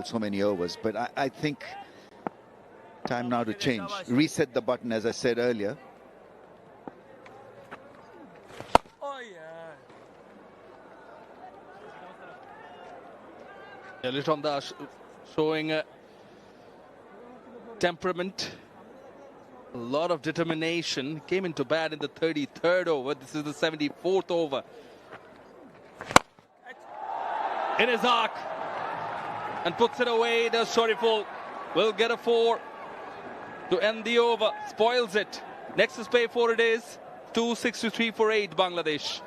so many overs, but I think time now to change. Reset the button, as I said earlier. Litton showing temperament, a lot of determination. Came into bat in the 33rd over. This is the 74th over. In his arc and puts it away. Does Shariful will get a 4 to end the over. Spoils it. Next to pay for it is 263 for 8 Bangladesh.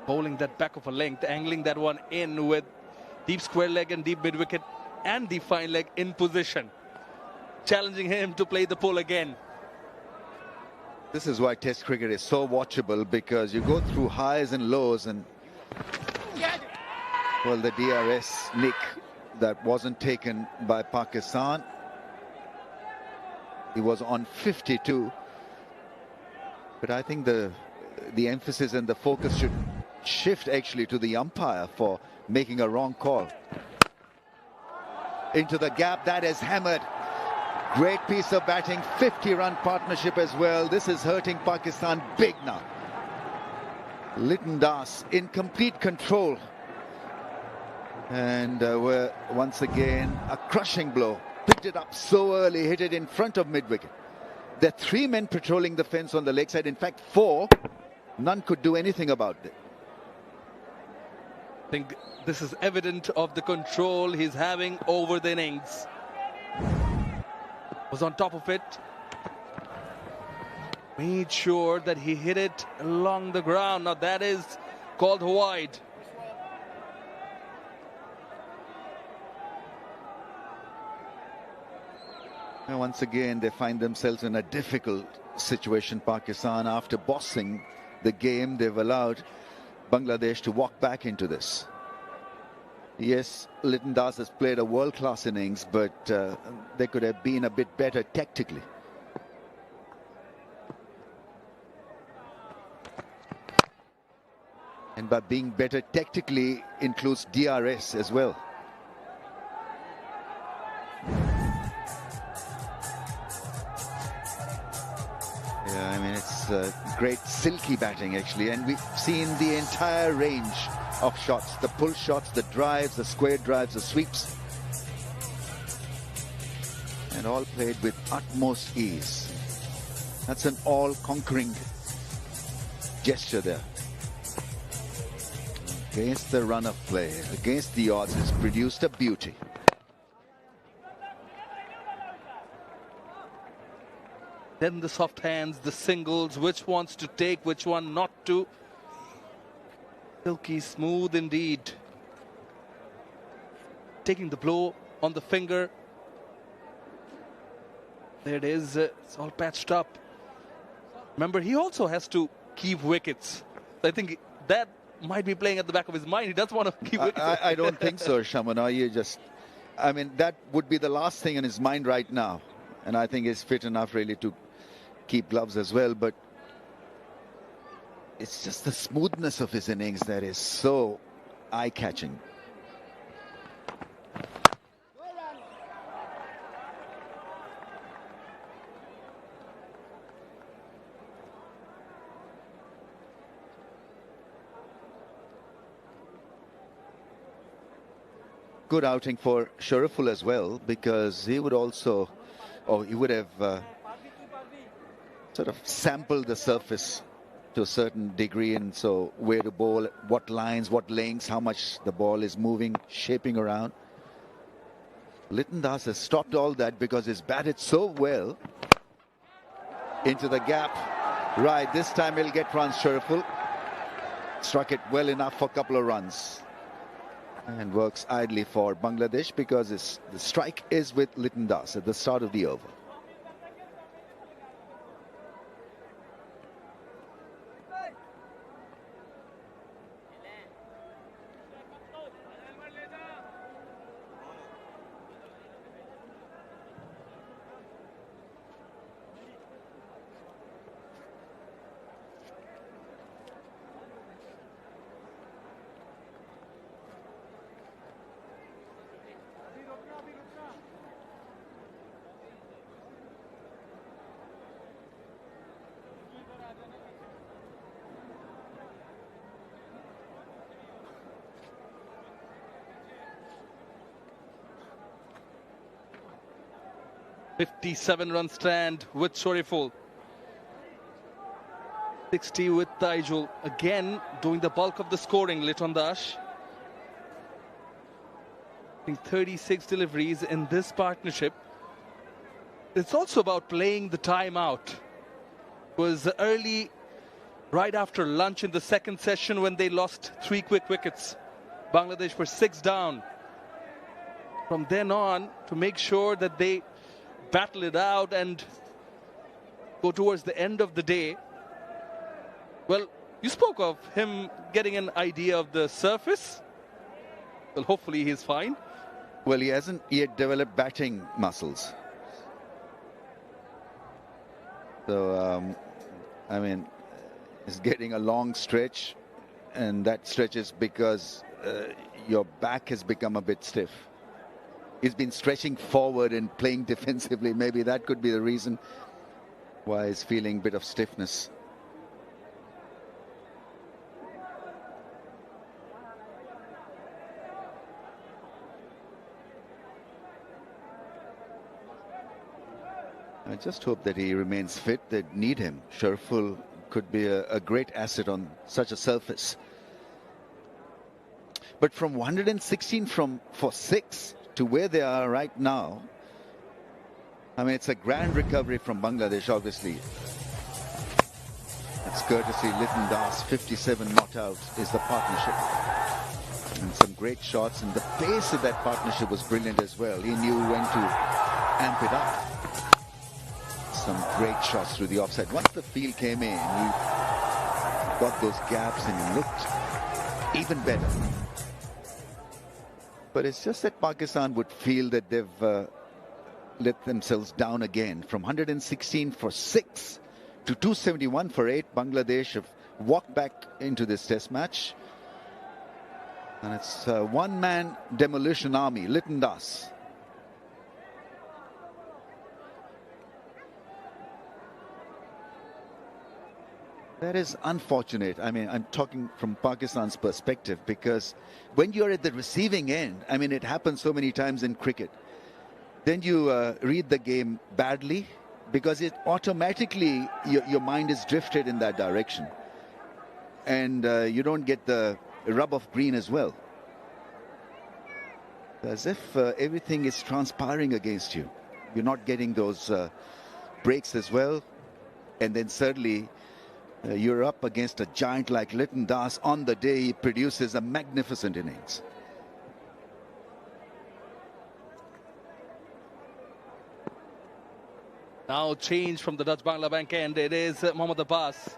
Bowling that back of a length, angling that one in with deep square leg and deep mid wicket and deep fine leg in position. Challenging him to play the pull again. This is why Test cricket is so watchable, because you go through highs and lows, and well, the DRS nick that wasn't taken by Pakistan. He was on 52, but I think the emphasis and the focus should shift actually to the umpire for making a wrong call. Into the gap, that is hammered. Great piece of batting, 50-run partnership as well. This is hurting Pakistan big now. Litton in complete control, and once again a crushing blow. Picked it up so early, hit it in front of mid-wicket. There are 3 men patrolling the fence on the leg side. In fact, 4. None could do anything about it. I think this is evident of the control he's having over the innings. Was on top of it. Made sure that he hit it along the ground. Now that is called wide. And once again, they find themselves in a difficult situation, Pakistan. After bossing the game, they've allowed Bangladesh to walk back into this. Yes, Litton has played a world-class innings, but they could have been a bit better tactically. And by being better tactically includes DRS as well. Yeah, I mean, it's great silky batting actually, and we've seen the entire range of shots, the pull shots, the drives, the square drives, the sweeps, and all played with utmost ease. That's an all-conquering gesture there. Against the run of play, against the odds, it's produced a beauty. Then the soft hands, the singles, which ones to take, which one not to. Silky smooth indeed. Taking the blow on the finger. There it is. It's all patched up. Remember, he also has to keep wickets. I think that might be playing at the back of his mind. He doesn't want to keep wickets. I don't think so, Shamana. I mean, that would be the last thing in his mind right now. And I think he's fit enough really to keep gloves as well. But it's just the smoothness of his innings that is so eye-catching. Good outing for Shariful as well, because he would also, or he would have sort of sampled the surface to a certain degree, and so where to bowl, what lines, what lengths, how much the ball is moving, shaping around. Litton has stopped all that because he's batted so well into the gap. Right, this time he'll get runs. Shariful struck it well enough for a couple of runs and works idly for Bangladesh because the strike is with Litton Das at the start of the over. .57 run stand with Shariful. 60 with Taijul. Again, doing the bulk of the scoring, Litton Das. I think 36 deliveries in this partnership. It's also about playing the time out. It was early, right after lunch in the second session when they lost 3 quick wickets. Bangladesh were 6 down. From then on, to make sure that they battle it out and go towards the end of the day. Well, you spoke of him getting an idea of the surface. Well, hopefully he's fine. Well, he hasn't yet developed batting muscles. So, I mean, he's getting a long stretch, and that stretch is because your back has become a bit stiff. He's been stretching forward and playing defensively. Maybe that could be the reason why he's feeling a bit of stiffness. I just hope that he remains fit. They need him. Shariful could be a great asset on such a surface. But from 116 for 6 to where they are right now, I mean, it's a grand recovery from Bangladesh, obviously. It's courtesy Litton Das. 57 not out is the partnership. And some great shots, and the pace of that partnership was brilliant as well. He knew when to amp it up. Some great shots through the offside. Once the field came in, he got those gaps and he looked even better. But it's just that Pakistan would feel that they've let themselves down again. From 116 for 6 to 271 for 8, Bangladesh have walked back into this test match. And it's a one-man demolition army, Litton Das. That is unfortunate. I mean, I'm talking from Pakistan's perspective, because when you're at the receiving end, I mean, it happens so many times in cricket. Then you read the game badly because it automatically, your mind is drifted in that direction. And you don't get the rub of green as well. As if everything is transpiring against you. You're not getting those breaks as well. And then suddenly, you're up against a giant like Litton Das. On the day, he produces a magnificent innings. Now change from the Dutch Bangla Bank end. It is Mohammad Abbas.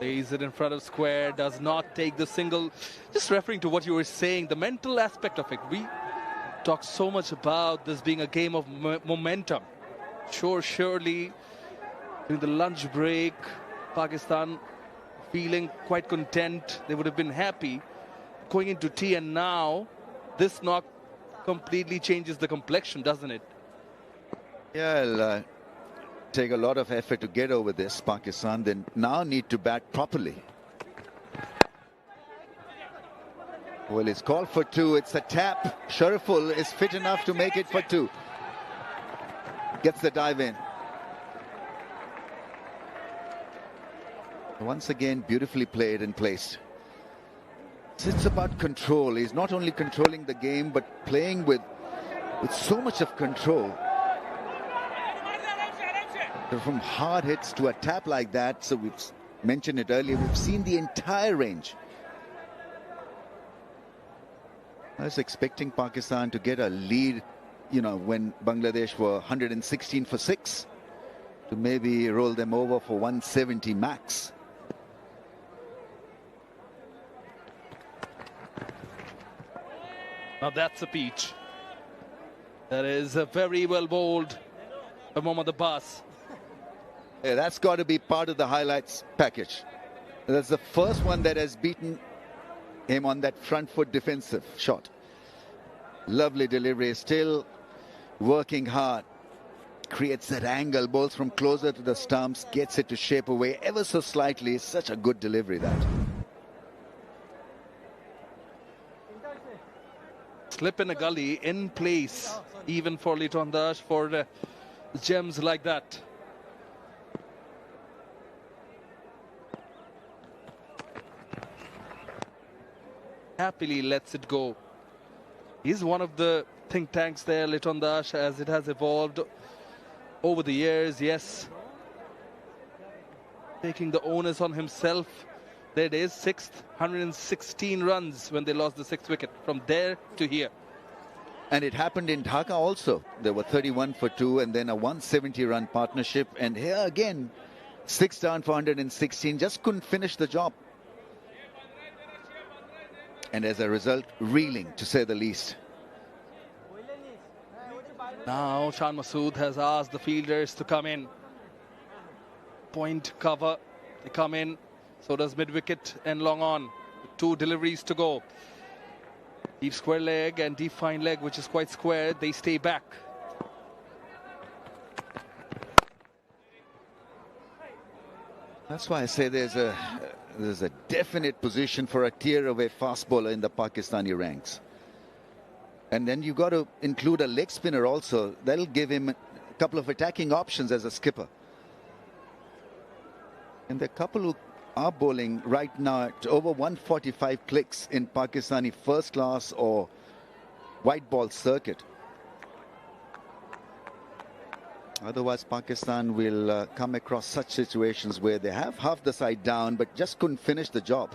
Lays it in front of square, does not take the single. Just referring to what you were saying, the mental aspect of it. We talk so much about this being a game of momentum. Surely, during the lunch break, Pakistan feeling quite content. They would have been happy going into tea, and now this knock completely changes the complexion, doesn't it? Yeah, it'll take a lot of effort to get over this. Pakistan then now need to bat properly. Well, it's called for 2. It's a tap. Shariful is fit enough to make it for 2. Gets the dive in. Once again, beautifully played and placed. It's about control. He's not only controlling the game, but playing with so much of control. From hard hits to a tap like that, so we've mentioned it earlier, we've seen the entire range. I was expecting Pakistan to get a lead, you know, when Bangladesh were 116 for 6, to maybe roll them over for 170 max. Now that's a peach. That is a very well bowled by Mohammad Abbas. Yeah, that's got to be part of the highlights package. That's the first one that has beaten him on that front foot defensive shot. Lovely delivery, still working hard. Creates that angle, bowls from closer to the stumps, gets it to shape away ever so slightly. Such a good delivery, that. Slip in a gully in place, even for Litton for gems like that. Happily lets it go. He's one of the think tanks there, Litton as it has evolved over the years. Yes, taking the onus on himself. There it is, 6th, 116 runs when they lost the 6th wicket. From there to here. And it happened in Dhaka also. There were 31 for 2 and then a 170-run partnership. And here again, 6 down for 116. Just couldn't finish the job. And as a result, reeling, to say the least. Now Shan Masood has asked the fielders to come in. Point cover, they come in. So does mid-wicket and long on. 2 deliveries to go. Deep square leg and deep fine leg, which is quite square. They stay back. That's why I say there's a definite position for a tier-away fast bowler in the Pakistani ranks. And then you've got to include a leg spinner also. That'll give him a couple of attacking options as a skipper. And the couple who are bowling right now at over 145 clicks in Pakistani first class or white ball circuit. Otherwise, Pakistan will come across such situations where they have half the side down but just couldn't finish the job.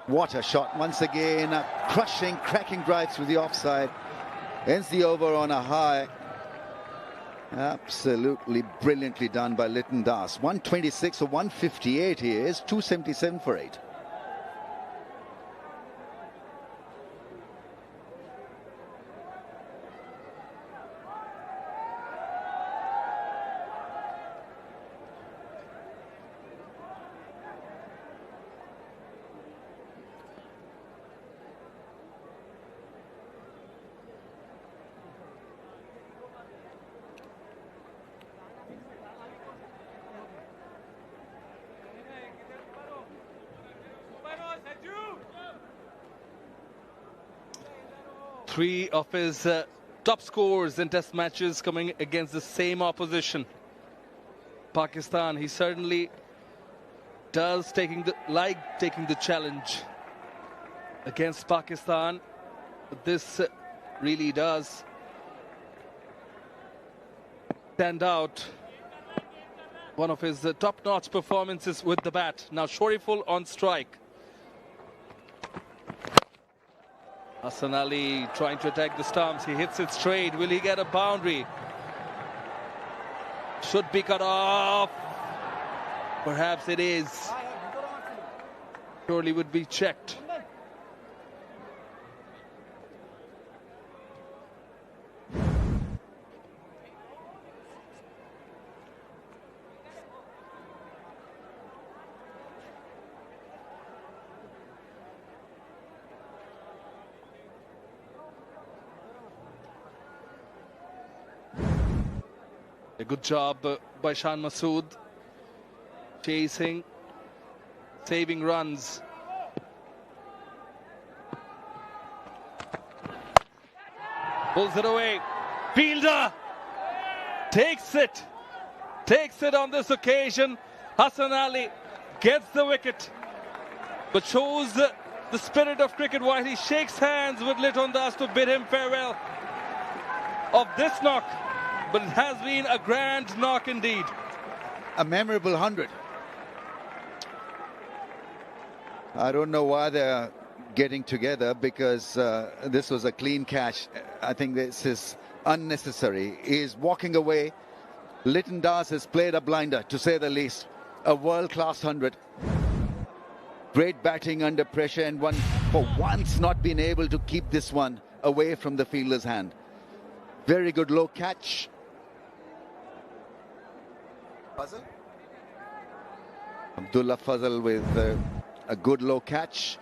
What a shot once again. A crushing, cracking drive through the offside. Ends the over on a high. Absolutely brilliantly done by Litton. 126 or 158 he is, 277 for 8. Three of his top scores in test matches coming against the same opposition. Pakistan, he certainly does taking the challenge against Pakistan. But this really does stand out. One of his top-notch performances with the bat. Now Shoriful on strike. Hassan Ali trying to attack the stumps. He hits it straight. Will he get a boundary? Should be cut off. Perhaps it is. Surely would be checked. A good job by Shan Masood. Chasing, saving runs. Pulls it away. Fielder takes it on this occasion. Hassan Ali gets the wicket. but shows the spirit of cricket while he shakes hands with Litton to bid him farewell of this knock. But it has been a grand knock indeed. A memorable 100. I don't know why they're getting together, because this was a clean catch. I think this is unnecessary. He's walking away. Litton has played a blinder, to say the least. A world-class 100. Great batting under pressure, and one for once not been able to keep this one away from the fielder's hand. Very good low catch. Fazal? Abdullah Fazal with a good low catch.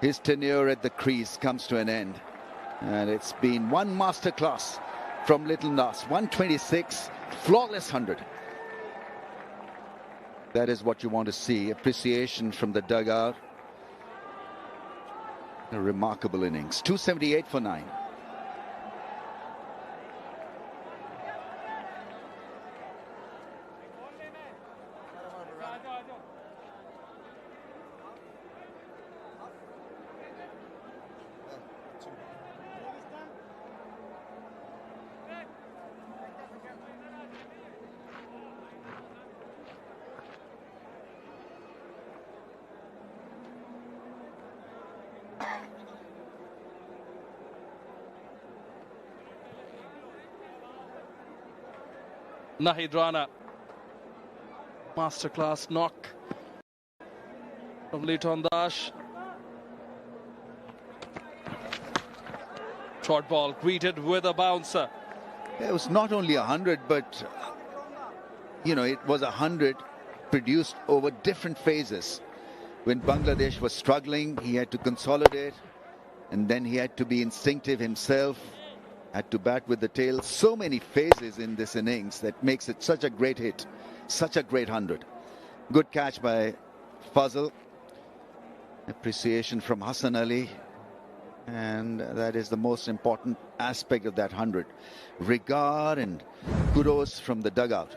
His tenure at the crease comes to an end. And it's been one masterclass from Litton Das. 126, flawless 100. That is what you want to see. Appreciation from the dugout. A remarkable innings. 278 for 9. Nahid Rana. Masterclass knock from Litton Das. Short ball greeted with a bouncer. It was not only 100, but you know, it was 100 produced over different phases. When Bangladesh was struggling, he had to consolidate, and then he had to be instinctive himself, had to bat with the tail. So many phases in this innings that makes it such a great hit, such a great 100. Good catch by Fazal. Appreciation from Hassan Ali. And that is the most important aspect of that 100. Regard and kudos from the dugout.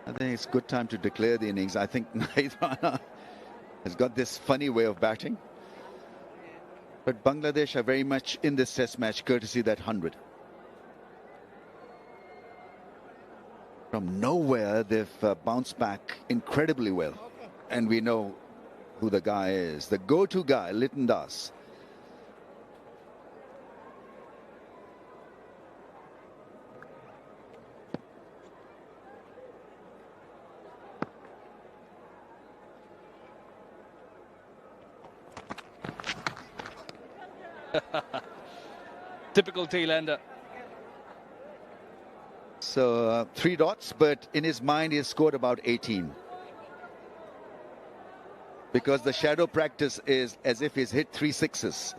I think it's a good time to declare the innings. I think Nahid Rana has got this funny way of batting. But Bangladesh are very much in this test match, courtesy that 100. From nowhere, they've bounced back incredibly well. And we know who the guy is. The go-to guy, Litton Das. Typical tail-ender. So 3 dots, but in his mind he has scored about 18. Because the shadow practice is as if he's hit 3 sixes.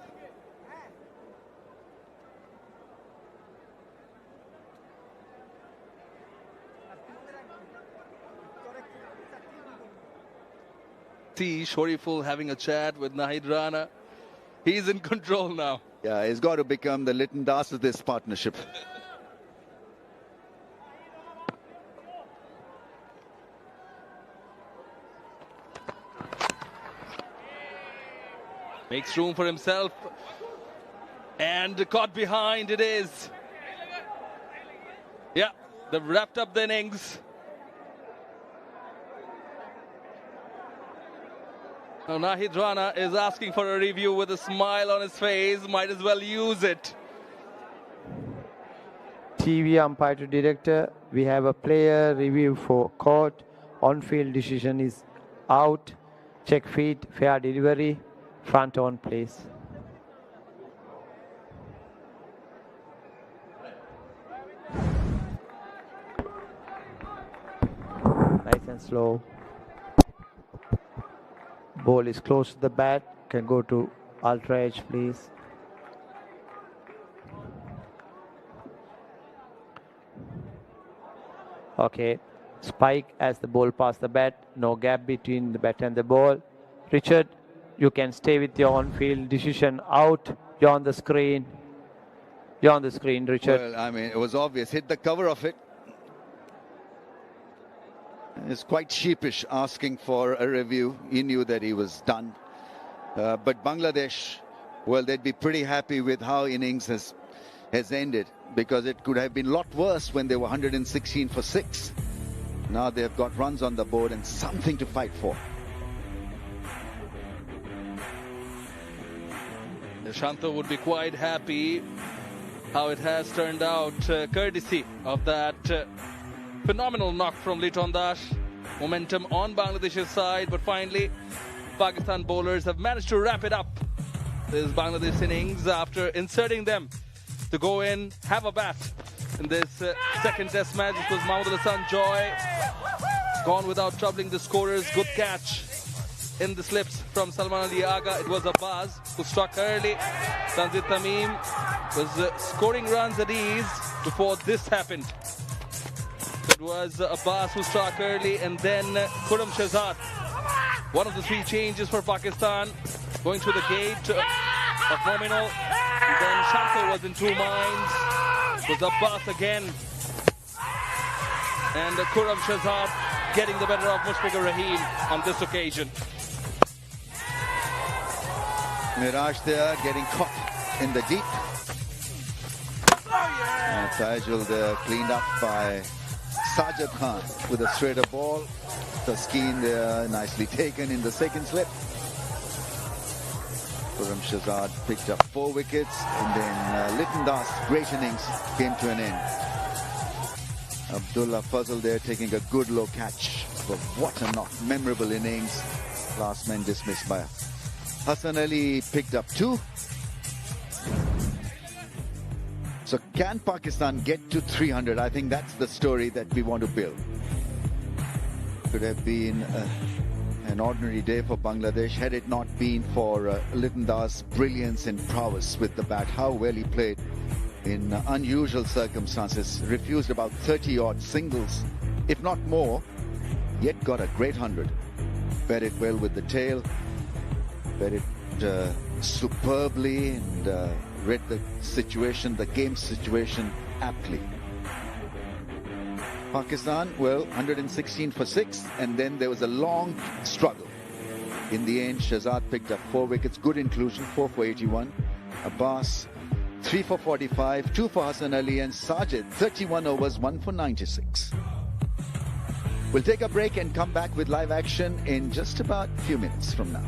See Shoriful having a chat with Nahid Rana. He's in control now. Yeah, he's got to become the Litton Das of this partnership. Makes room for himself. And caught behind it is. Yeah, they've wrapped up the innings. Now Nahid Rana is asking for a review with a smile on his face. Might as well use it. TV umpire to director. We have a player review for court. On-field decision is out. Check feet. Fair delivery. Front on, please. Nice and slow. Ball is close to the bat. Can go to ultra edge, please. Okay. Spike as the ball past the bat. No gap between the bat and the ball. Richard, you can stay with your on-field decision out. You're on the screen. You're on the screen, Richard. Well, I mean, it was obvious. Hit the cover of it. It's quite sheepish asking for a review. He knew that he was done. But Bangladesh, well, they'd be pretty happy with how innings has ended, because it could have been a lot worse when they were 116 for 6. Now they've got runs on the board and something to fight for. Shanto would be quite happy how it has turned out, courtesy of that phenomenal knock from Litton. Momentum on Bangladesh's side, but finally Pakistan bowlers have managed to wrap it up. This Bangladesh innings after inserting them to go in, have a bat in this second test match. It was Mahmood Hassan Joy, gone without troubling the scorers. Good catch in the slips from Salman Ali Agha. It was Abbas who struck early. Tanzir Tamim was scoring runs at ease before this happened. It was Abbas who struck early, and then Khurram Shahzad. One of the 3 changes for Pakistan, going through the gate of Nominal. And then Shanto was in 2 minds. It was Abbas again. And Khurram Shahzad getting the better of Mushfiqur Rahim on this occasion. Miraj there getting caught in the deep. And Tajul there cleaned up by Sajid Khan with a straighter ball. Taskeen there nicely taken in the second slip. Khurram Shahzad picked up 4 wickets, and then Litton Das' great innings came to an end. Abdullah Fazal there taking a good low catch. But what a knock, memorable innings. Last man dismissed by Hassan Ali, picked up 2. So can Pakistan get to 300? I think that's the story that we want to build. Could have been an ordinary day for Bangladesh had it not been for Litton Das' brilliance and prowess with the bat. How well he played in unusual circumstances. Refused about 30-odd singles, if not more, yet got a great 100. Batted well with the tail, batted superbly, and read the situation, the game situation aptly. Pakistan, well, 116 for 6, and then there was a long struggle. In the end, Shahzad picked up 4 wickets, good inclusion, 4 for 81. Abbas, 3 for 45, 2 for Hassan Ali, and Sajid, 31 overs, 1 for 96. We'll take a break and come back with live action in just about a few minutes from now.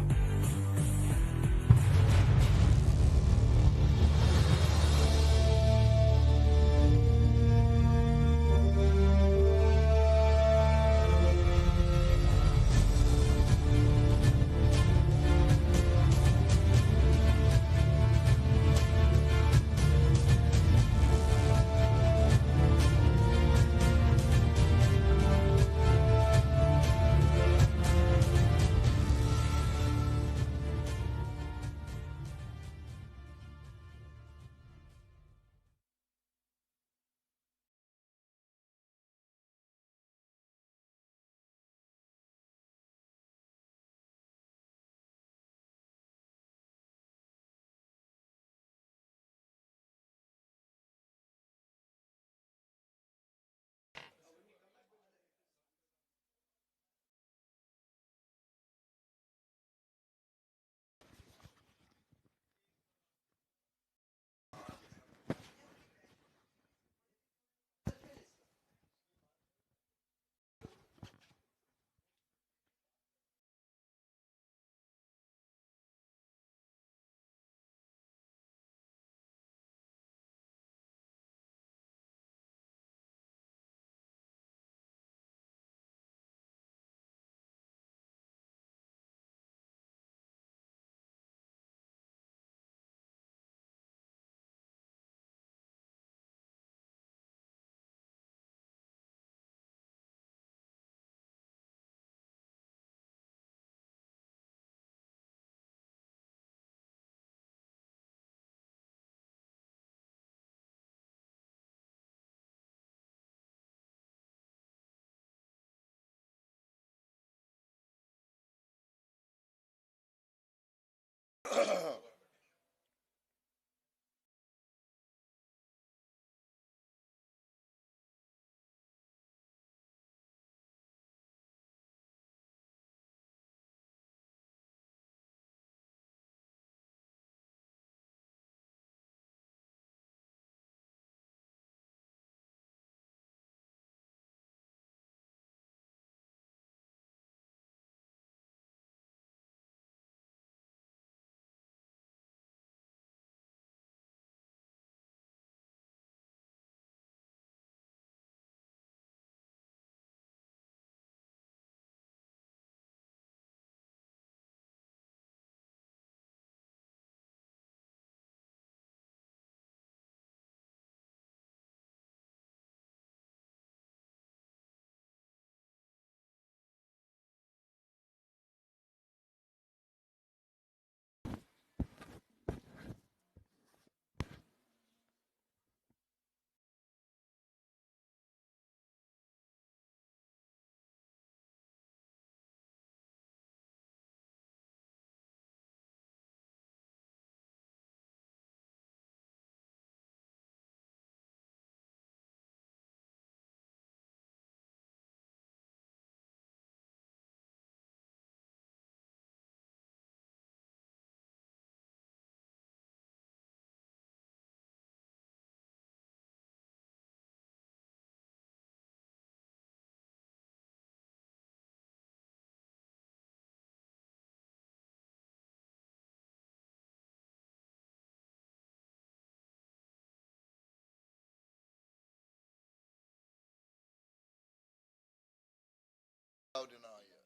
Out in our year.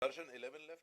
Darshan, 11 left.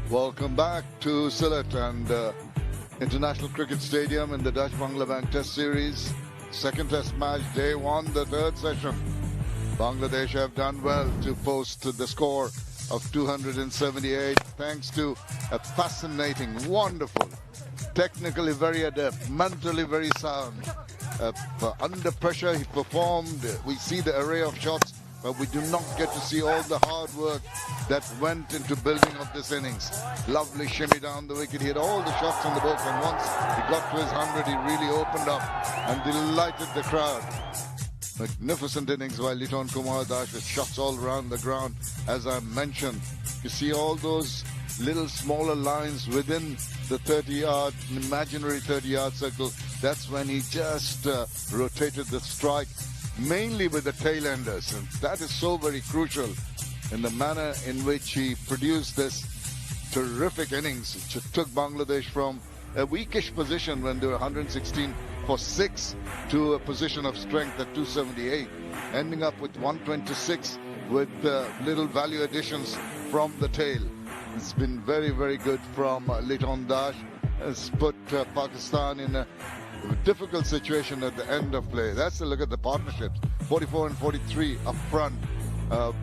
Welcome back to Sylhet and International Cricket Stadium in the Dutch Bangladesh Test Series. Second Test match, day one, the third session. Bangladesh have done well to post the score of 278 thanks to a fascinating, wonderful, technically very adept, mentally very sound. Under pressure he performed. We see the array of shots, but we do not get to see all the hard work that went into building of this innings. Lovely shimmy down the wicket. He had all the shots on the book, and once he got to his 100, he really opened up and delighted the crowd. Magnificent innings by Litton Das with shots all around the ground. As I mentioned, you see all those little smaller lines within the 30-yard, imaginary 30-yard circle. That's when he just rotated the strike, mainly with the tail-enders. And that is so very crucial in the manner in which he produced this terrific innings, which took Bangladesh from a weakish position when they were 116 for 6 to a position of strength at 278, ending up with 126 with little value additions from the tail. It's been very, very good from Litton Das. Has put Pakistan in a difficult situation at the end of play. That's a look at the partnerships. 44 and 43 up front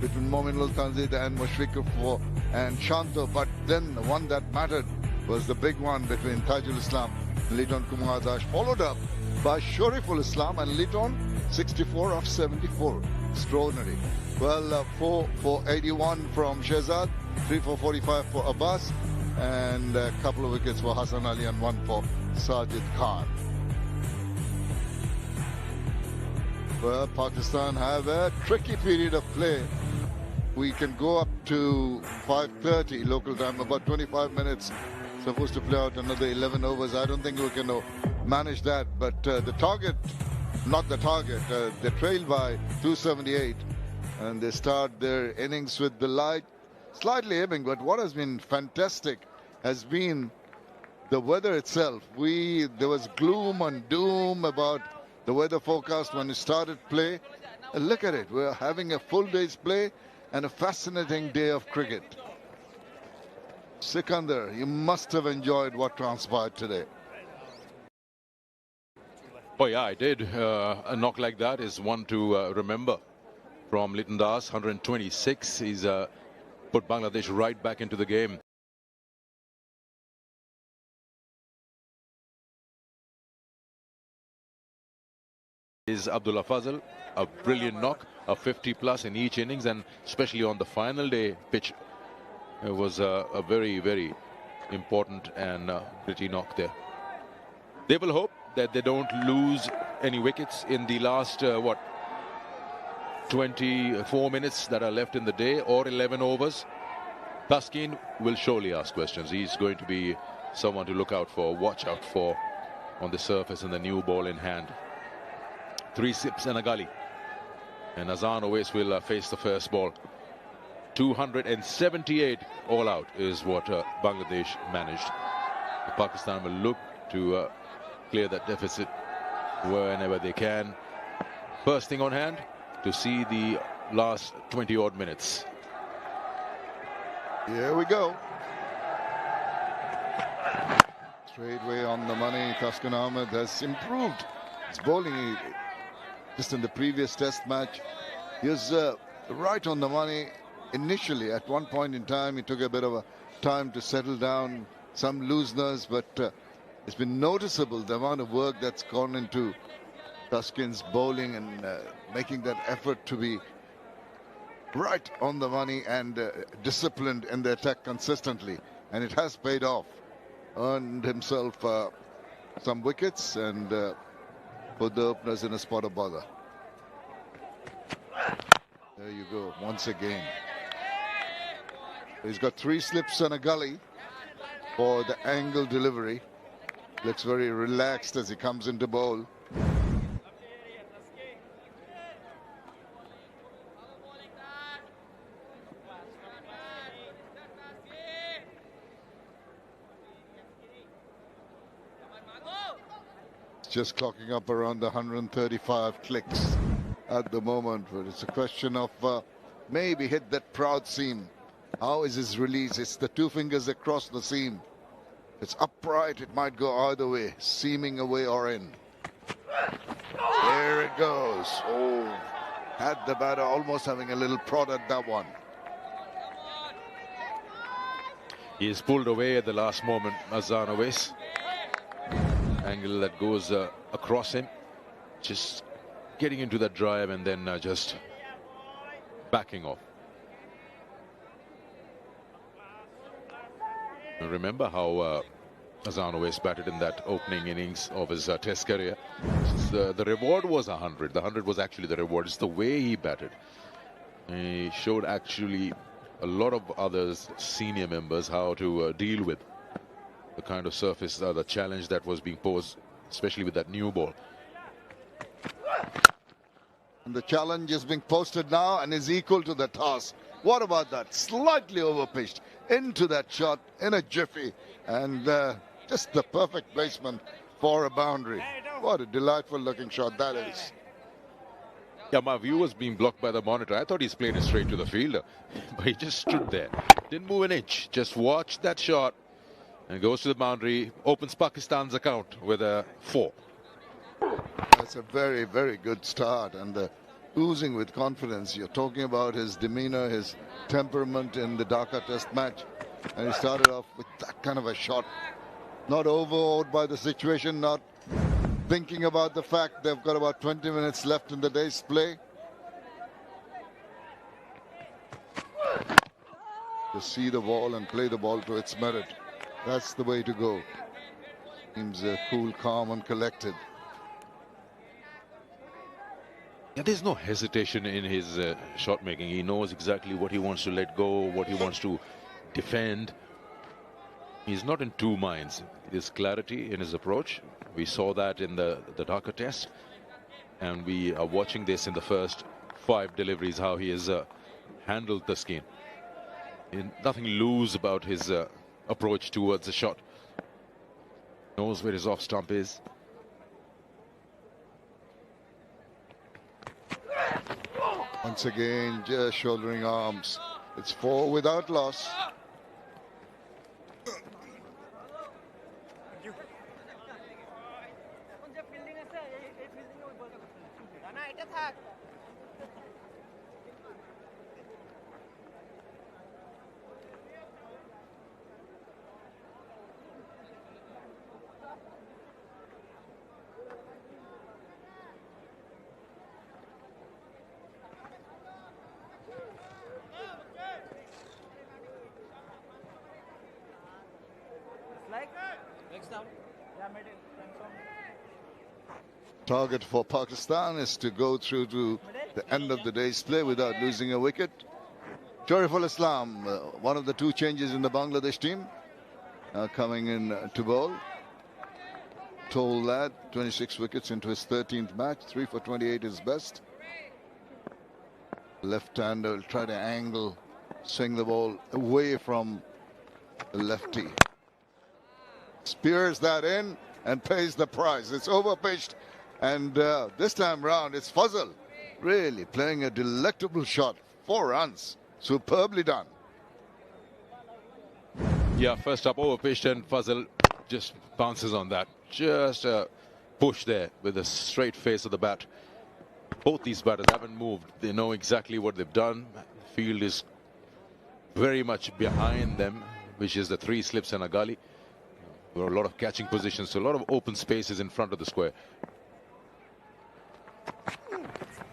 between Mominul Tanzid and Mushfiqur and Shanto. But then the one that mattered was the big one between Tajul Islam and Litton Das, followed up by Shoriful Islam and Litton, 64 of 74. Extraordinary. Well, 4 for 81 from Shehzad, 3 for 45 for Abbas, and a couple of wickets for Hassan Ali and 1 for Sajid Khan. Well, Pakistan have a tricky period of play. We can go up to 5:30 local time, about 25 minutes. Supposed to play out another 11 overs. I don't think we can manage that. But the target, not the target, they trail by 278. And they start their innings with the light, slightly ebbing. But what has been fantastic has been the weather itself. There was gloom and doom about the weather forecast when we started play. And look at it. We're having a full day's play and a fascinating day of cricket. Sikandar, you must have enjoyed what transpired today. Oh yeah, I did. A knock like that is one to remember from Litton Das. 126. He's put Bangladesh right back into the game. Is Abdullah Fazal, a brilliant knock, a 50 plus in each innings, and especially on the final day pitch, it was a very, very important and pretty knock there. They will hope that they don't lose any wickets in the last 24 minutes that are left in the day, or 11 overs. Taskin will surely ask questions. He's going to be someone to look out for, watch out for on the surface and the new ball in hand. 3 sips and a gully, and Azan Owais will face the first ball. 278 all out is what Bangladesh managed. Pakistan will look to clear that deficit whenever they can. First thing on hand to see the last 20 odd minutes. Here we go. Straightway on the money. Taskin Ahmed has improved his bowling. Just in the previous test match, he was right on the money. initially, at one point in time, he took a bit of a time to settle down, some looseness, but it's been noticeable the amount of work that's gone into Tuskin's bowling and making that effort to be right on the money and disciplined in the attack consistently. And it has paid off. Earned himself some wickets and put the openers in a spot of bother. There you go, once again. He's got 3 slips and a gully for the angle delivery. Looks very relaxed as he comes into bowl. Just clocking up around the 135 clicks at the moment, but it's a question of maybe hit that proud seam. How is his release? It's the 2 fingers across the seam. It's upright, it might go either way, seaming away or in. There it goes. Oh, had the batter almost having a little prod at that one. He is pulled away at the last moment, Azanovic. Angle that goes across him, just getting into that drive and then just backing off. Remember how Azanovic batted in that opening innings of his Test career. The reward was 100. The 100 was actually the reward. It's the way he batted. He showed actually a lot of others, senior members, how to deal with the kind of surface, the challenge that was being posed, especially with that new ball. And the challenge is being posted now and is equal to the task. What about that? Slightly overpitched into that shot in a jiffy, and just the perfect placement for a boundary. What a delightful looking shot that is. Yeah, my view was being blocked by the monitor. I thought he's playing it straight to the fielder, but he just stood there, didn't move an inch, just watched that shot. And goes to the boundary, opens Pakistan's account with a 4. That's a very, very good start, and oozing with confidence. You're talking about his demeanor, his temperament in the Dhaka Test match, and he started off with that kind of a shot. Not overawed by the situation, not thinking about the fact they've got about 20 minutes left in the day's play. To see the ball and play the ball to its merit. That's the way to go. Seems cool, calm and collected. Yeah, there's no hesitation in his shot making. He knows exactly what he wants to let go, what he wants to defend. He's not in 2 minds. There's clarity in his approach. We saw that in the Dhaka Test. And we are watching this in the first 5 deliveries, how he has handled the skin. Nothing loose about his approach towards the shot. Knows where his off stump is. Once again, just shouldering arms. It's 4 without loss. Target for Pakistan is to go through to the end of the day's play without losing a wicket. Shariful Islam, one of the 2 changes in the Bangladesh team, coming in to bowl. Tall lad, 26 wickets into his 13th match, 3 for 28 is best. Left-hander will try to angle, swing the ball away from the lefty. Spears that in and pays the price. It's overpitched, and this time round it's Fazal really playing a delectable shot. 4 runs, superbly done. Yeah, first up overpitched, and Fazal just bounces on that. Just a push there with a straight face of the bat. Both these batters haven't moved. They know exactly what they've done. The field is very much behind them, which is the 3 slips and a gully. There are a lot of catching positions, so a lot of open spaces in front of the square.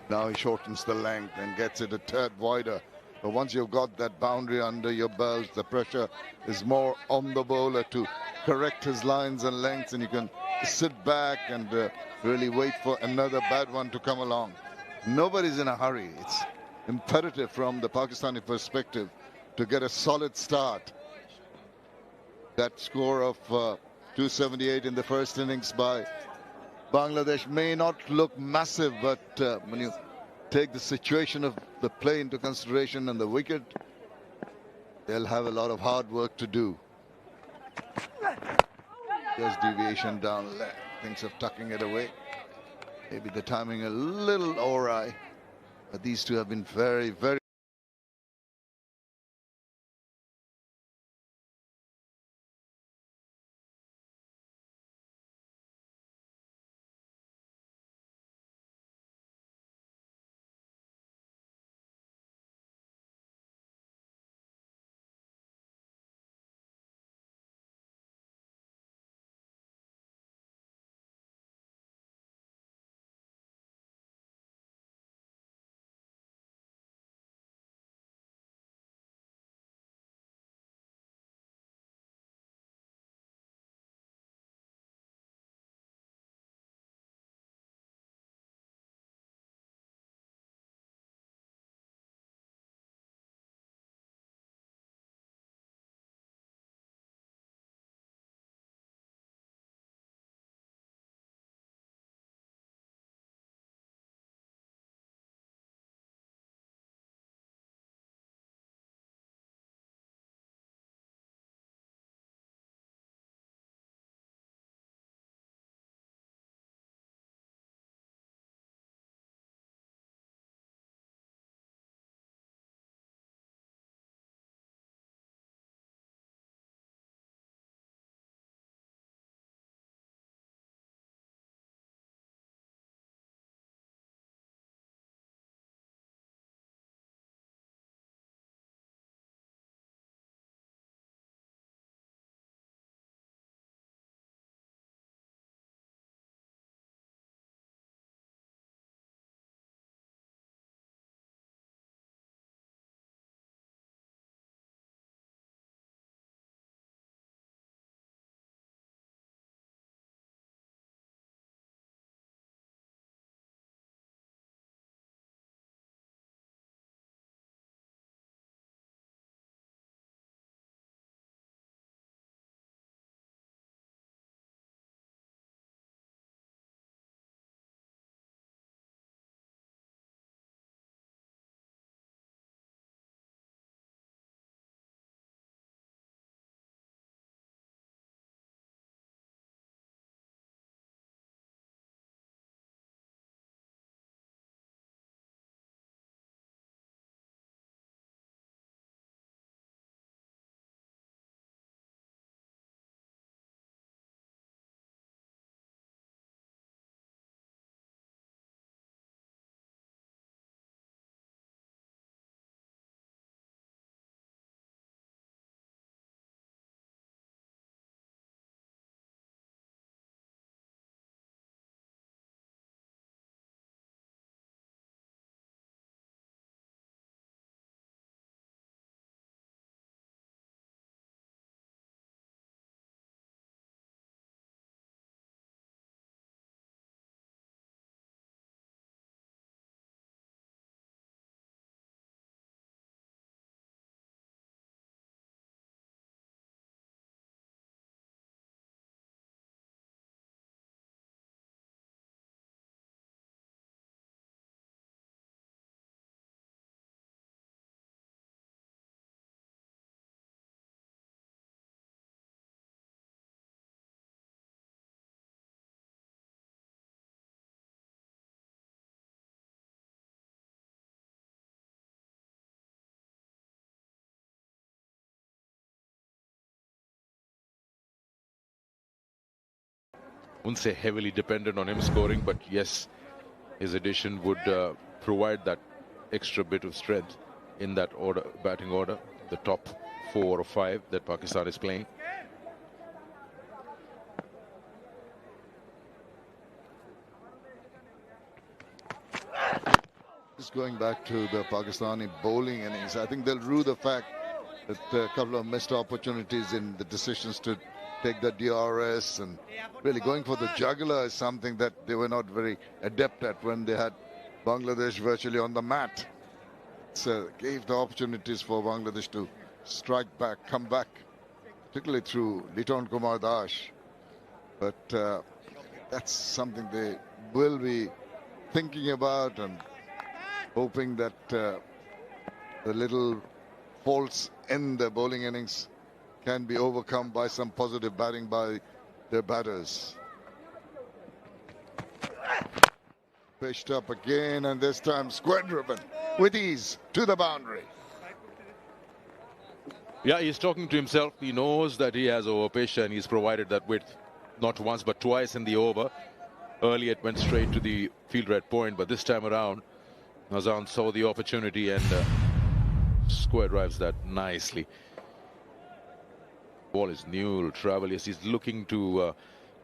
Now he shortens the length and gets it a tad wider. But once you've got that boundary under your belt, the pressure is more on the bowler to correct his lines and lengths, and you can sit back and really wait for another bad one to come along. Nobody's in a hurry. It's imperative from the Pakistani perspective to get a solid start. That score of 278 in the first innings by Bangladesh may not look massive, but when you take the situation of the play into consideration and the wicket, they'll have a lot of hard work to do. There's deviation down left. Thinks of tucking it away. Maybe the timing a little awry, but these two have been very, very wouldn't say heavily dependent on him scoring, but yes, his addition would provide that extra bit of strength in that order, batting order. the top 4 or 5 that Pakistan is playing. Just going back to the Pakistani bowling innings, I think they'll rue the fact that a couple of missed opportunities in the decisions to take the DRS, and really going for the jugular is something that they were not very adept at when they had Bangladesh virtually on the mat. So gave the opportunities for Bangladesh to strike back, come back, particularly through Litton Kumar Dash. But that's something they will be thinking about and hoping that the little faults in the bowling innings can be overcome by some positive batting by their batters. Pitched up again, and this time square driven with ease to the boundary. Yeah, he's talking to himself. He knows that he has overpitched, and he's provided that width not once but twice in the over. Earlier it went straight to the field red point, but this time around Hazan saw the opportunity and square drives that nicely. Ball is new, travel. Yes, he's looking to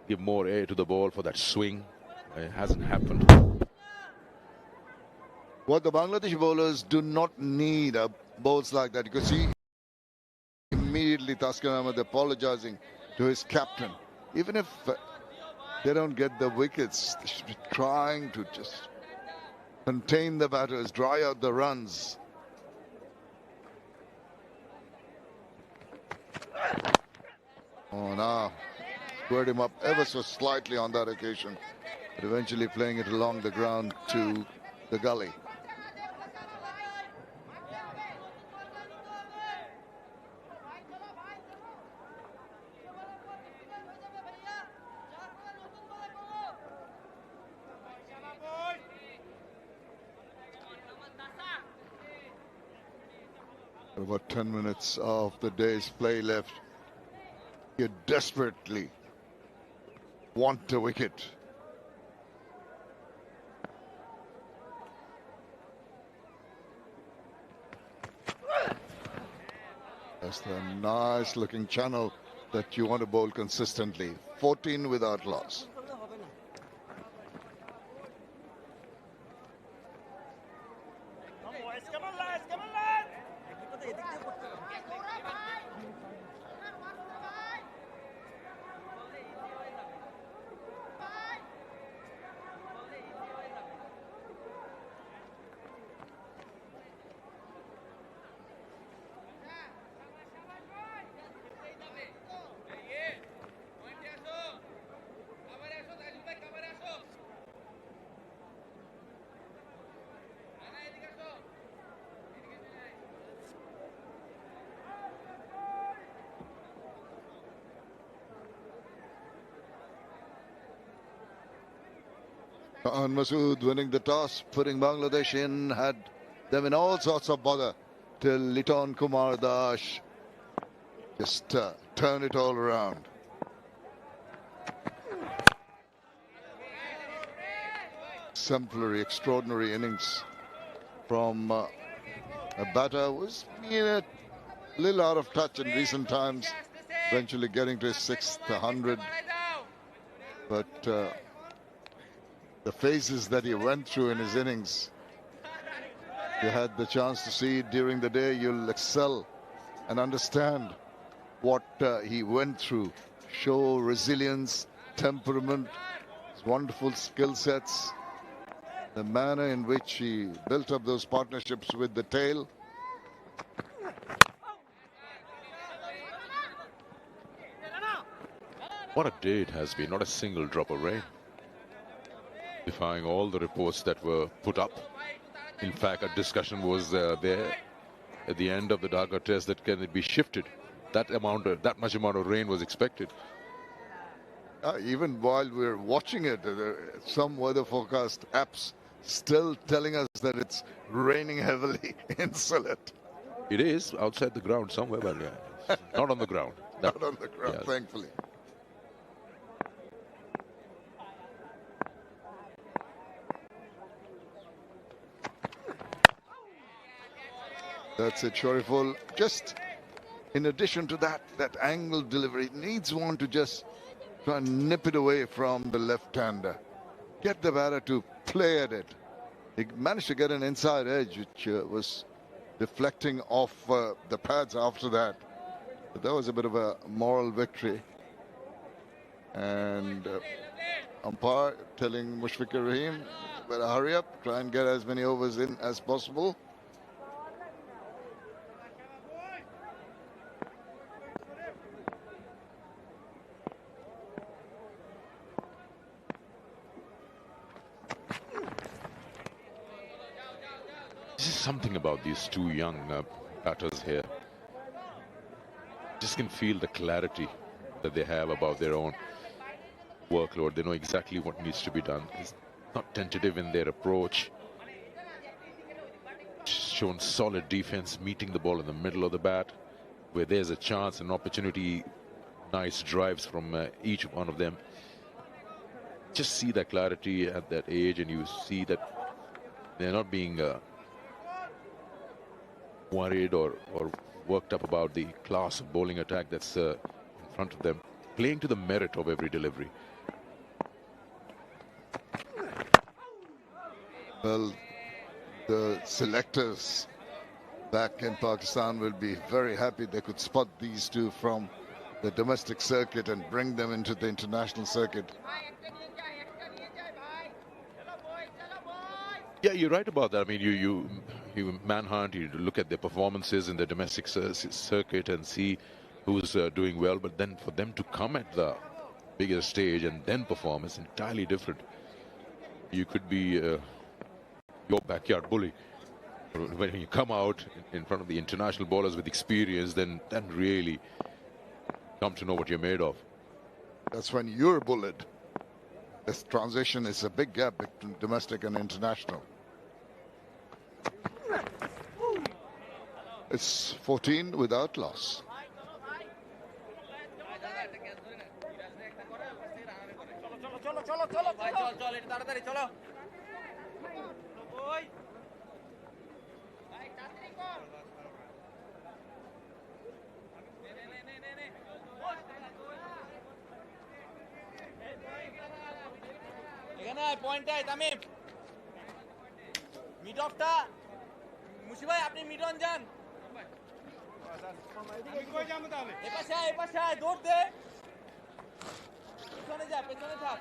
give more air to the ball for that swing. It hasn't happened. What the Bangladesh bowlers do not need are bowls like that. You can see immediately Taskar Ahmed apologizing to his captain. Even if they don't get the wickets, they should be trying to just contain the batters, dry out the runs. Oh, now squared him up ever so slightly on that occasion, but eventually playing it along the ground to the gully. About 10 minutes of the day's play left. You desperately want a wicket. That's the nice looking channel that you want to bowl consistently. 14 without loss. And Masood winning the toss, putting Bangladesh in, had them in all sorts of bother till Litton Kumar Dash just turned it all around. Exemplary, extraordinary innings from a batter who was a little out of touch in recent times, eventually getting to his 6th 100. But the phases that he went through in his innings, you had the chance to see it during the day, you'll excel and understand what he went through. Show resilience, temperament, his wonderful skill sets, the manner in which he built up those partnerships with the tail. What a day it has been, not a single drop of rain. Defying all the reports that were put up. In fact, a discussion was there at the end of the Dhaka test that can it be shifted. That much amount of rain was expected. Even while we're watching it, some weather forecast apps still telling us that it's raining heavily in Sylhet. It is outside the ground somewhere, but yeah, not on the ground. Not on the ground, yes. Thankfully. That's it, Shariful. Just in addition to that angle delivery, needs one to just try and nip it away from the left-hander. Get the batter to play at it. He managed to get an inside edge, which was deflecting off the pads after that. But that was a bit of a moral victory. And umpire telling Mushfiqur Rahim, better hurry up, try and get as many overs in as possible. There's something about these two young batters here. Just can feel the clarity that they have about their own workload. They know exactly what needs to be done. It's not tentative in their approach. Shown solid defense, meeting the ball in the middle of the bat, where there's a chance, an opportunity. Nice drives from each one of them. Just see that clarity at that age, and you see that they're not being worried or worked up about the class of bowling attack that's in front of them, playing to the merit of every delivery. Well, the selectors back in Pakistan will be very happy they could spot these two from the domestic circuit and bring them into the international circuit. Yeah, you're right about that. I mean, you manhunt, you look at their performances in the domestic circuit and see who's doing well, but then for them to come at the bigger stage and then perform is entirely different. You could be your backyard bully. When you come out in front of the international bowlers with experience, then really come to know what you're made of. That's when you're bullied. This transition is a big gap between domestic and international. It's 14 without loss. Point Tamim mid অফটা মুশি ভাই আপনি mid on যান আমি কই যাব তাহলে এপাশে দৌড় দে পেছনে থাক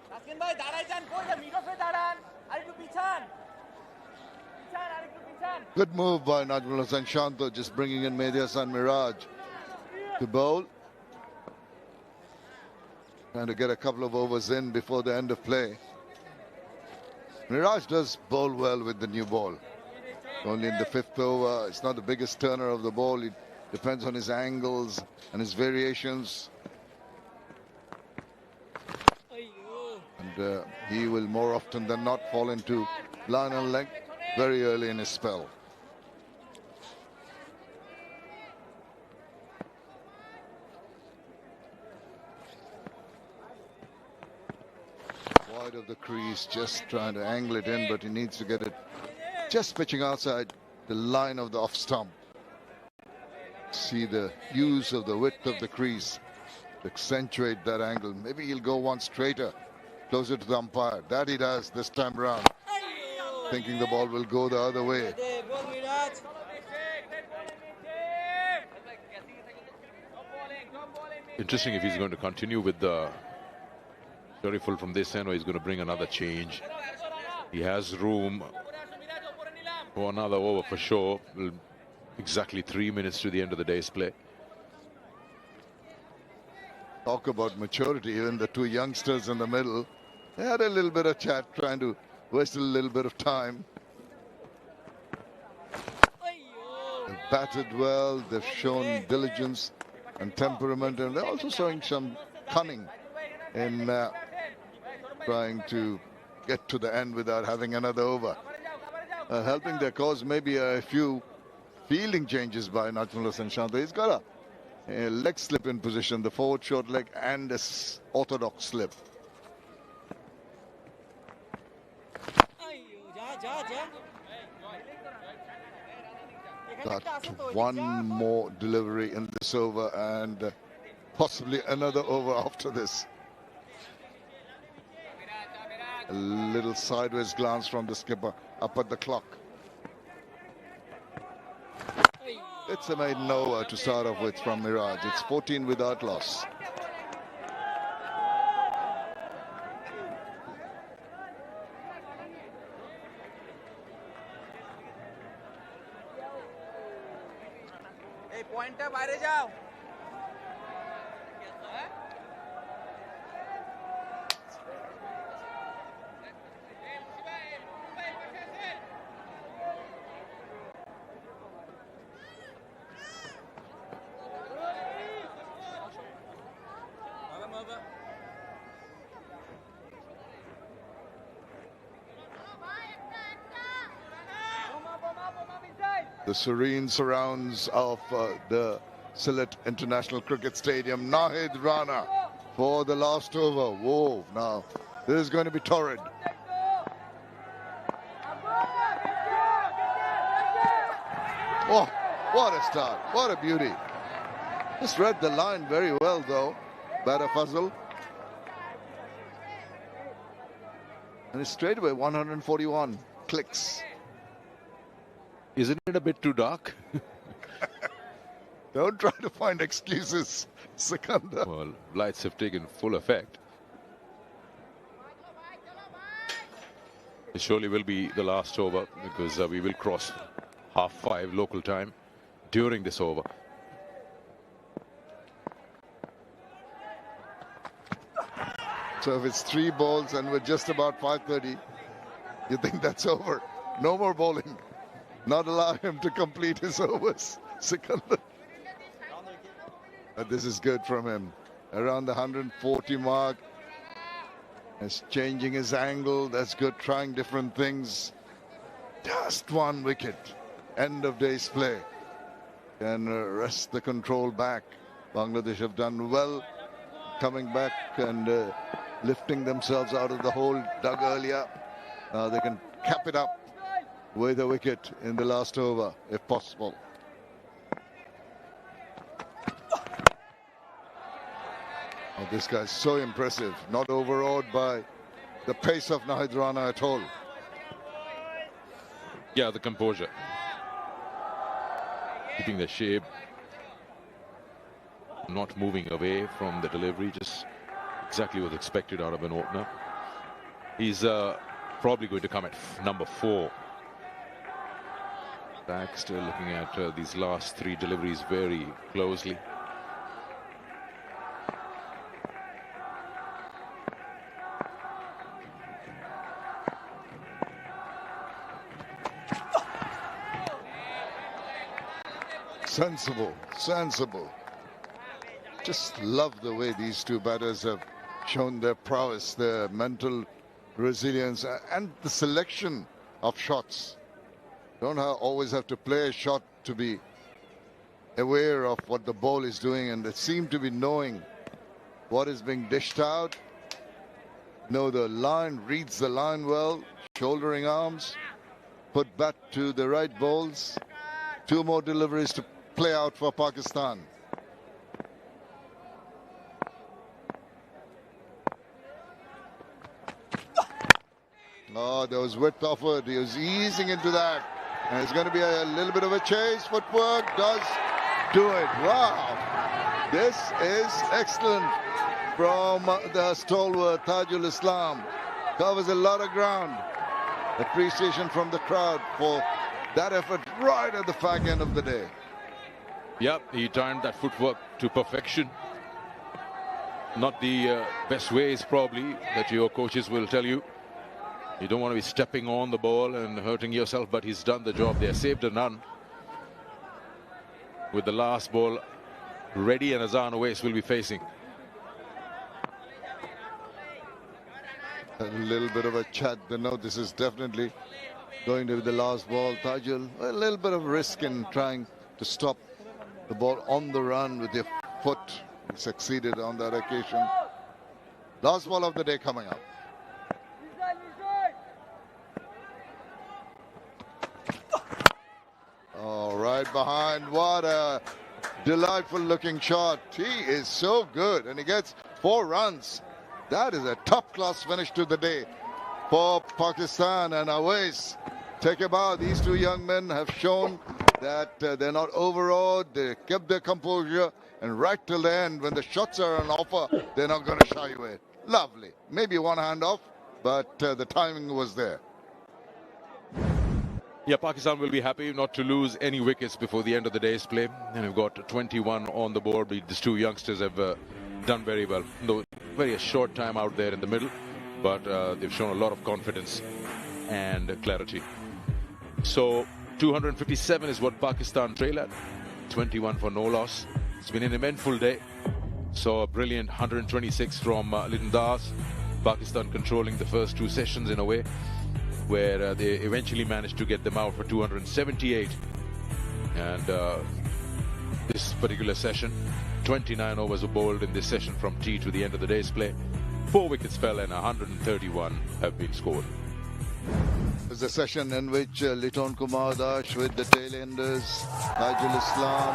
তাসকিন ভাই দাঁড়াই যান কই যা মিড অফে দাঁড়ান আরেকটু পিছান আরেকটু পিছান. Good move by Najmul Hasan Shanto, just bringing in Mehdi Hasan Miraj to bowl. Trying to get a couple of overs in before the end of play. Miraj does bowl well with the new ball. Only in the 5th over. It's not the biggest turner of the ball. It depends on his angles and his variations. And he will more often than not fall into line and length very early in his spell. Wide of the crease, just trying to angle it in, but he needs to get it just pitching outside the line of the off stump. See the use of the width of the crease to accentuate that angle. Maybe he'll go one straighter, closer to the umpire. That he does this time around, thinking the ball will go the other way. Interesting if he's going to continue with the Shariful from this end, or he's going to bring another change. He has room for another over for sure. Exactly 3 minutes to the end of the day's play. Talk about maturity. Even the two youngsters in the middle, they had a little bit of chat, trying to waste a little bit of time. They've batted well, they've shown diligence and temperament, and they're also showing some cunning in trying to get to the end without having another over. Helping their cause maybe a few fielding changes by Najmul Hasan Shanto. He's got a leg slip in position, the forward short leg and a orthodox slip. Got one more delivery in this over and possibly another over after this. A little sideways glance from the skipper up at the clock. It's a maiden over to start off with from Miraj. It's 14 without loss. Pointer बाहर जाओ The serene surrounds of the Sylhet International Cricket Stadium. Nahid Rana for the last over. Whoa, now this is going to be torrid. Oh, what a start. What a beauty. Just read the line very well, though. Batter Fazal. And it's straight away 141 clicks. Isn't it a bit too dark? Don't try to find excuses, Sikandar. Well, lights have taken full effect. It surely will be the last over because we will cross 5:30 local time during this over. So if it's 3 balls and we're just about 5:30, you think that's over? No more bowling. Not allow him to complete his overs, Sikandar. But this is good from him. Around the 140 mark. He's changing his angle. That's good. Trying different things. Just 1 wicket. End of day's play. Can rest the control back. Bangladesh have done well coming back and lifting themselves out of the hole dug earlier. Now they can cap it up with a wicket in the last over, if possible. Oh, this guy's so impressive. Not overawed by the pace of Nahid Rana at all. Yeah, the composure. Keeping the shape. Not moving away from the delivery. Just exactly what's expected out of an opener. He's probably going to come at number 4. Back still looking at these last 3 deliveries very closely. Sensible, sensible. Just love the way these 2 batters have shown their prowess, their mental resilience and the selection of shots. Don't always have to play a shot to be aware of what the ball is doing, and they seem to be knowing what is being dished out. Know the line, reads the line well, shouldering arms, put bat to the right balls. 2 more deliveries to play out for Pakistan. Oh, there was width offered. He was easing into that. And it's going to be a little bit of a chase. Footwork does do it. Wow. This is excellent from the stalwart Tajul Islam. Covers a lot of ground. Appreciation from the crowd for that effort right at the fag end of the day. Yep, he timed that footwork to perfection. Not the best ways probably that your coaches will tell you. You don't want to be stepping on the ball and hurting yourself, but he's done the job there. Saved a none. With the last ball ready, and Azan Awais will be facing. A little bit of a chat. No, this is definitely going to be the last ball. Tajul, a little bit of risk in trying to stop the ball on the run with your foot. He succeeded on that occasion. Last ball of the day coming up. All right. right behind. What a delightful looking shot. He is so good, and he gets 4 runs. That is a top class finish to the day for Pakistan. And Awais, take a bow. These two young men have shown that they're not overawed. They kept their composure, and right till the end, when the shots are on offer, they're not going to shy away. Lovely. Maybe one hand off, but the timing was there. Yeah, Pakistan will be happy not to lose any wickets before the end of the day's play. And we've got 21 on the board. These two youngsters have done very well. Though very short time out there in the middle, but they've shown a lot of confidence and clarity. So 257 is what Pakistan trail at. 21 for no loss. It's been an eventful day. So a brilliant 126 from Litton. Pakistan controlling the first 2 sessions in a way, where they eventually managed to get them out for 278. And this particular session, 29 overs were bowled in this session from tee to the end of the day's play. 4 wickets fell and 131 have been scored. It was a session in which Litton with the tail-enders, Nigel Islam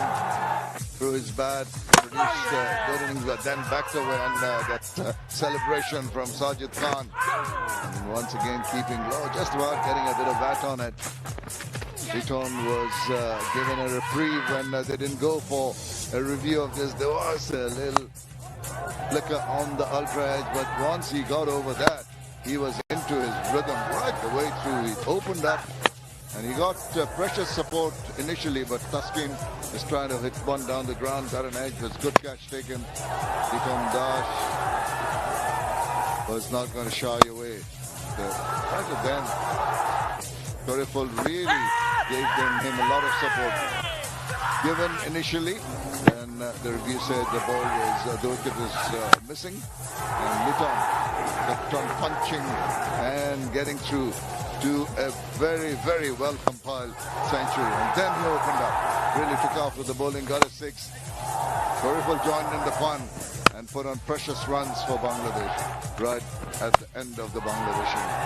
threw his bat, produced good innings, but then backed away, and that celebration from Sajid Khan. And once again keeping low, just about getting a bit of bat on it. Litton was given a reprieve when they didn't go for a review of this. There was a little flicker on the ultra edge, but once he got over that, he was into his rhythm right the way through. He opened up and he got precious support initially, but Taskin is trying to hit one down the ground, got an edge, was good catch taken. Litton was not going to shy away. Right at then, Toriful really gave him a lot of support. Given initially, and the review said the ball was, the wicket was missing, and Litton kept on punching and getting through to a very, very well compiled century. And then he opened up, really took off with the bowling, got a 6. Toriful joined in the fun and put on precious runs for Bangladesh right at the end of the Bangladeshi.